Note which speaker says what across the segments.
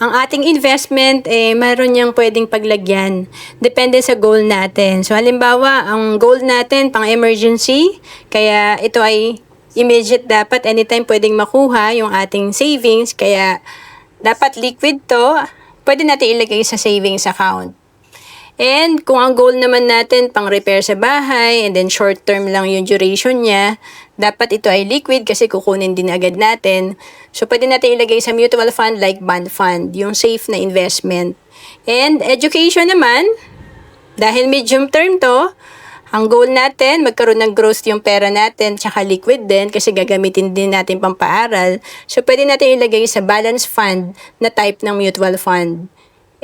Speaker 1: ang ating investment, mayroon niyang pwedeng paglagyan. Depende sa goal natin. So, halimbawa, ang goal natin, pang emergency, kaya ito ay immediate dapat, anytime pwedeng makuha yung ating savings, kaya dapat liquid to, pwede natin ilagay sa savings account. And kung ang goal naman natin pang repair sa bahay and then short term lang yung duration niya, dapat ito ay liquid kasi kukunin din agad natin. So pwede natin ilagay sa mutual fund like bond fund, yung safe na investment. And education naman, dahil medium term to, ang goal natin, magkaroon ng growth yung pera natin, tsaka liquid din kasi gagamitin din natin pampaaral. So pwede natin ilagay sa balance fund na type ng mutual fund.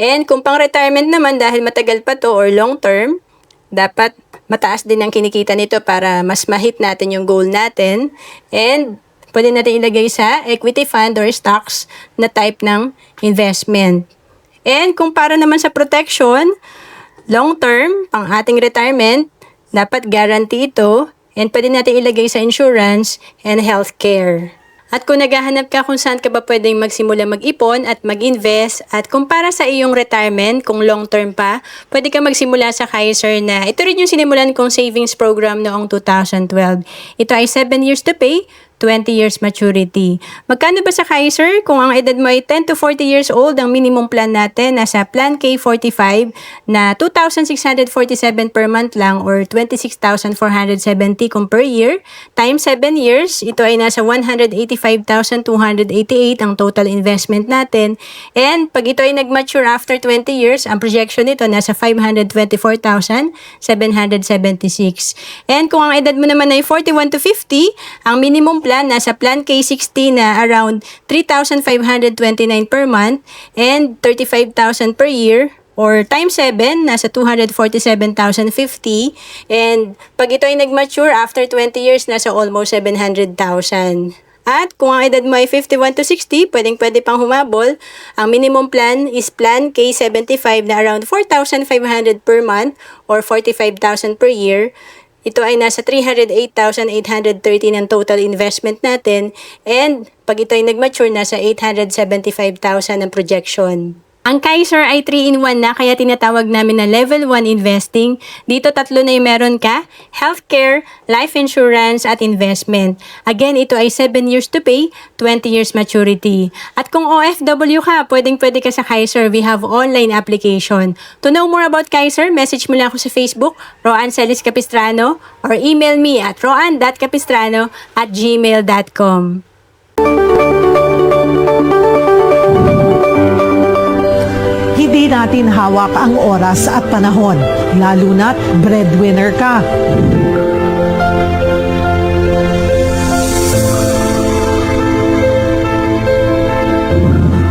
Speaker 1: And kung pang retirement naman, dahil matagal pa to or long term, dapat mataas din ang kinikita nito para mas ma-hit natin yung goal natin. And pwede natin ilagay sa equity fund or stocks na type ng investment. And kung para naman sa protection, long term, pang ating retirement, dapat guarantee ito. And pwede natin ilagay sa insurance and healthcare. At kung naghahanap ka kung saan ka ba pwedeng magsimula mag-ipon at mag-invest at kung para sa iyong retirement, kung long term pa, pwede ka magsimula sa Kaiser na ito rin yung sinimulan kong savings program noong 2012. Ito ay 7 years to pay, 20 years maturity. Magkano ba sa Kaiser? Kung ang edad mo ay 10 to 40 years old, ang minimum plan natin nasa Plan K45 na 2,647 per month lang or 26,470 kung per year. Times 7 years, ito ay nasa 185,288 ang total investment natin. And pag ito ay nag-mature after 20 years, ang projection nito nasa 524,776. And kung ang edad mo naman ay 41 to 50, ang minimum plan nasa Plan K60 na around 3,529 per month and 35,000 per year or times 7 nasa 247,050 and pag ito ay nag-mature after 20 years nasa almost 700,000. At kung ang edad mo ay 51 to 60, pwede pang humabol. Ang minimum plan is Plan K75 na around 4,500 per month or 45,000 per year. Ito ay nasa 308,813 ang total investment natin and pag ito ay nag-mature, nasa 875,000 ang projection. Ang Kaiser ay 3-in-1 na kaya tinatawag namin na level 1 investing. Dito tatlo na yung meron ka, healthcare, life insurance at investment. Again, ito ay 7 years to pay, 20 years maturity. At kung OFW ka, pwede ka sa Kaiser. We have online application. To know more about Kaiser, message mo lang ako sa Facebook, Roan Celis Capistrano, or email me at roan.capistrano@gmail.com.
Speaker 2: Hindi natin hawak ang oras at panahon, lalo na't breadwinner ka.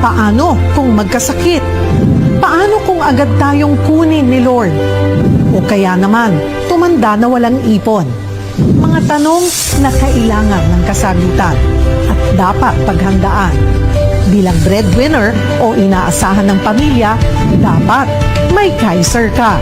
Speaker 2: Paano kung magkasakit? Paano kung agad tayong kunin ni Lord? O kaya naman, tumanda na walang ipon? Mga tanong na kailangan ng kasagutan at dapat paghandaan. Bilang breadwinner o inaasahan ng pamilya, dapat may Kaiser ka.